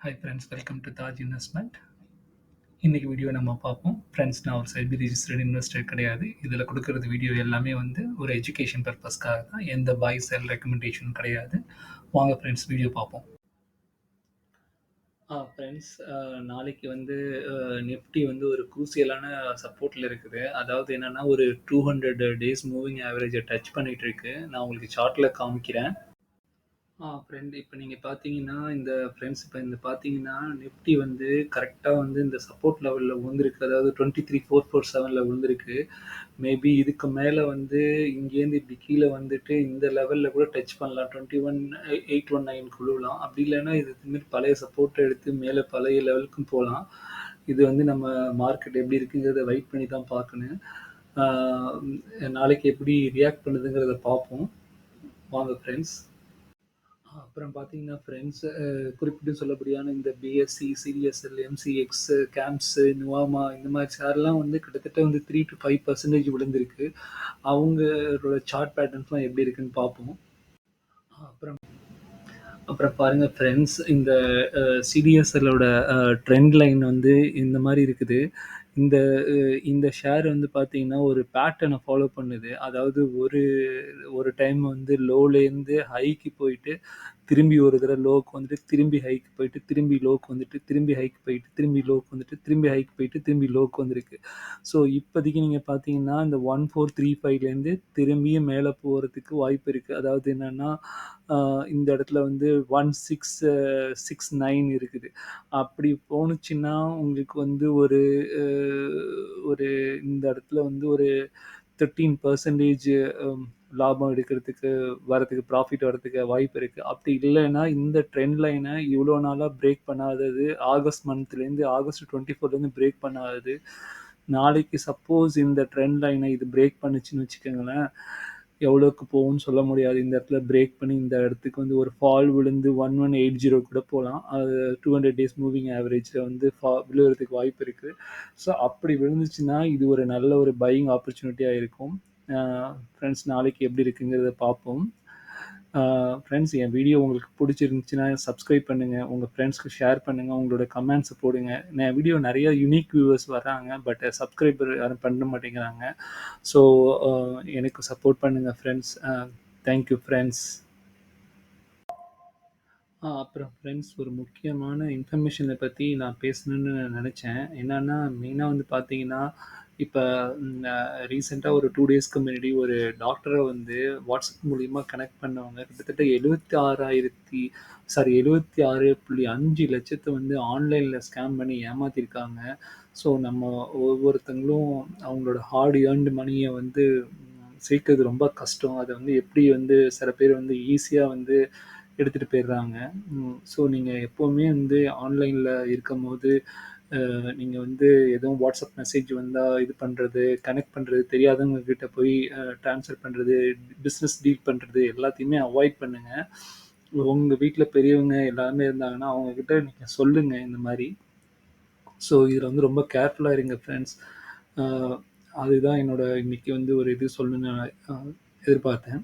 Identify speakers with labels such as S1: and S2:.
S1: Hi friends, welcome to Taj investment. இன்னைக்கு video நம்ம பார்ப்போம். ஃப்ரெண்ட்ஸ், நான் ஒரு செபி ரிஜிஸ்டர்ட் இன்வெஸ்டர் கிடையாது. இதில் கொடுக்குறது வீடியோ எல்லாமே வந்து ஒரு எஜுகேஷன் பர்பஸ்க்காக தான். எந்த பை செல் ரெக்கமெண்டேஷனும் கிடையாது. வாங்க ஃப்ரெண்ட்ஸ், வீடியோ பார்ப்போம். ஃப்ரெண்ட்ஸ், நாளைக்கு வந்து நிஃப்டி வந்து ஒரு குரூசியலான சப்போர்ட்டில் இருக்குது. அதாவது என்னென்னா, ஒரு 200 டேஸ் மூவிங் ஆவரேஜை டச் பண்ணிகிட்டு இருக்கு. நான் உங்களுக்கு சார்ட்டில் காமிக்கிறேன். ஃப்ரெண்ட், இப்ப நீங்க பார்த்தீங்கன்னா, இந்த பார்த்தீங்கன்னா, நிஃப்டி வந்து கரெக்ட்டா வந்து இந்த சப்போர்ட் லெவல்ல விழுந்திருக்கு. அதாவது 23,447ல விழுந்திருக்கு. மேபி இதுக்கு மேல வந்து இங்கேருந்து இப்படி கீழ வந்துட்டு இந்த லெவல்ல கூட டச் பண்ணலாம். 21,819க்கு விழுகலாம். அப்படி இல்லன்னா, இது திரும்பி பழைய சப்போர்ட்ட எடுத்து மேல பழைய லெவலுக்கும் போலாம். இது வந்து நம்ம மார்க்கெட் எப்படி இருக்குங்கிறத வெயிட் பண்ணி தான் பார்க்கணும். ஆ நாளைக்கு எப்படி ரியாக்ட் பண்ணுதுங்கிறத பார்ப்போம். வாங்க ஃப்ரெண்ட்ஸ். அப்புறம் பார்த்தீங்கன்னா ஃப்ரெண்ட்ஸ், குறிப்பிட்டு சொல்லப்படியான இந்த பிஎஸ்சி, சிடிஎஸ்எல், எம்சிஎக்ஸ், கேம்ப்ஸு, நுவாமா இந்த மாதிரி ஷேர்லாம் வந்து கிட்டத்தட்ட வந்து 3-5% விழுந்திருக்கு. அவங்களோட சார்ட் பேட்டர்ன்ஸ்லாம் எப்படி இருக்குன்னு பார்ப்போம். அப்புறம் அப்புறம் பாருங்க ஃப்ரெண்ட்ஸ், இந்த சிடிஎஸ்எல்லோட ட்ரெண்ட் லைன் வந்து இந்த மாதிரி இருக்குது. இந்த இந்த ஷேர் வந்து பார்த்தீங்கன்னா, ஒரு பேட்டர்னை ஃபாலோ பண்ணுது. அதாவது ஒரு ஒரு டைம் வந்து லோலேருந்து ஹைக்கு போயிட்டு, திரும்பி ஒரு தடவை லோக்கு வந்துட்டு, திரும்பி ஹைக்கு போயிட்டு, திரும்பி லோக்கு வந்துட்டு, திரும்பி ஹைக்கு போயிட்டு, திரும்பி லோக்கு வந்துட்டு, திரும்பி ஹைக்கு போயிட்டு, திரும்பி லோக்கு வந்திருக்கு. ஸோ இப்போதைக்கு நீங்கள் பார்த்தீங்கன்னா, இந்த 1435லேருந்து திரும்பியும் மேலே போகிறதுக்கு வாய்ப்பு இருக்குது. அதாவது என்னென்னா, இந்த இடத்துல வந்து 1669 இருக்குது. அப்படி போணுச்சுன்னா உங்களுக்கு வந்து ஒரு இந்த இடத்துல வந்து ஒரு 13% லாபம் எடுக்கிறதுக்கு வரதுக்கு, ப்ராஃபிட் வரதுக்கு வாய்ப்பு இருக்குது. அப்படி இல்லைன்னா இந்த ட்ரெண்ட் லைனை இவ்வளோ நாளாக பிரேக் பண்ணாதது, ஆகஸ்ட் 24லேருந்து பிரேக் பண்ணாதது, நாளைக்கு சப்போஸ் இந்த ட்ரெண்ட் லைனை இது பிரேக் பண்ணுச்சுன்னு வச்சுக்கோங்களேன், எவ்வளோக்கு போகும்னு சொல்ல முடியாது. இந்த இடத்துல பிரேக் பண்ணி இந்த இடத்துக்கு வந்து ஒரு ஃபால் விழுந்து 1180 கூட போகலாம். அது 200 டேஸ் மூவிங் ஆவரேஜில் வந்து விழுகிறதுக்கு வாய்ப்பு இருக்குது. ஸோ அப்படி விழுந்துச்சுன்னா இது ஒரு நல்ல ஒரு பையிங் ஆப்பர்ச்சுனிட்டியாக இருக்கும். ஃப்ரெண்ட்ஸ், நாளைக்கு எப்படி இருக்குங்கிறத பார்ப்போம். ஃப்ரெண்ட்ஸ், என் வீடியோ உங்களுக்கு பிடிச்சிருந்துச்சுன்னா சப்ஸ்கிரைப் பண்ணுங்கள், உங்கள் ஃப்ரெண்ட்ஸ்க்கு ஷேர் பண்ணுங்கள், உங்களோட கமெண்ட்ஸை போடுங்க. என் வீடியோ நிறைய யூனிக் வியூவர்ஸ் வராங்க, பட் சப்ஸ்கிரைபர் யாரும் பண்ண மாட்டேங்கிறாங்க. ஸோ எனக்கு சப்போர்ட் பண்ணுங்கள் ஃப்ரெண்ட்ஸ். Thank you friends. அப்புறம் ஃப்ரெண்ட்ஸ், ஒரு முக்கியமான இன்ஃபர்மேஷனை பற்றி நான் பேசணுன்னு நினச்சேன். என்னன்னா, மெயினாக வந்து பார்த்தீங்கன்னா, இப்போ ரீசெண்டாக ஒரு 2 டேஸ்க்கு முன்னாடி ஒரு டாக்டரை வந்து வாட்ஸ்அப் மூலிமா கனெக்ட் பண்ணவங்க கிட்டத்தட்ட 76.5 லட்சத்தை வந்து ஆன்லைனில் ஸ்கேம் பண்ணி ஏமாற்றிருக்காங்க. ஸோ நம்ம ஒவ்வொருத்தங்களும் அவங்களோட ஹார்ட் ஏர்ன்டு மணியை வந்து சேர்க்கறது ரொம்ப கஷ்டம். அதை வந்து எப்படி வந்து சில பேர் வந்து ஈஸியாக வந்து எடுத்துகிட்டு போயிடுறாங்க. ஸோ நீங்கள் எப்போவுமே வந்து ஆன்லைனில் இருக்கும்போது நீங்கள் வந்து எதுவும் வாட்ஸ்அப் மெசேஜ் வந்தால் இது பண்ணுறது, கனெக்ட் பண்ணுறது, தெரியாதவங்க கிட்ட போய் ட்ரான்ஸ்ஃபர் பண்ணுறது, பிஸ்னஸ் டீல் பண்ணுறது எல்லாத்தையுமே அவாய்ட் பண்ணுங்கள். உங்கள் வீட்டில் பெரியவங்க எல்லாருமே இருந்தாங்கன்னா அவங்கக்கிட்ட நீங்கள் சொல்லுங்கள் இந்த மாதிரி. ஸோ இதில் வந்து ரொம்ப கேர்ஃபுல்லாக இருங்க ஃப்ரெண்ட்ஸ். அதுதான் என்னோட இன்னைக்கு வந்து ஒரு இது சொல்லணும்னு எதிர்பார்த்தேன்.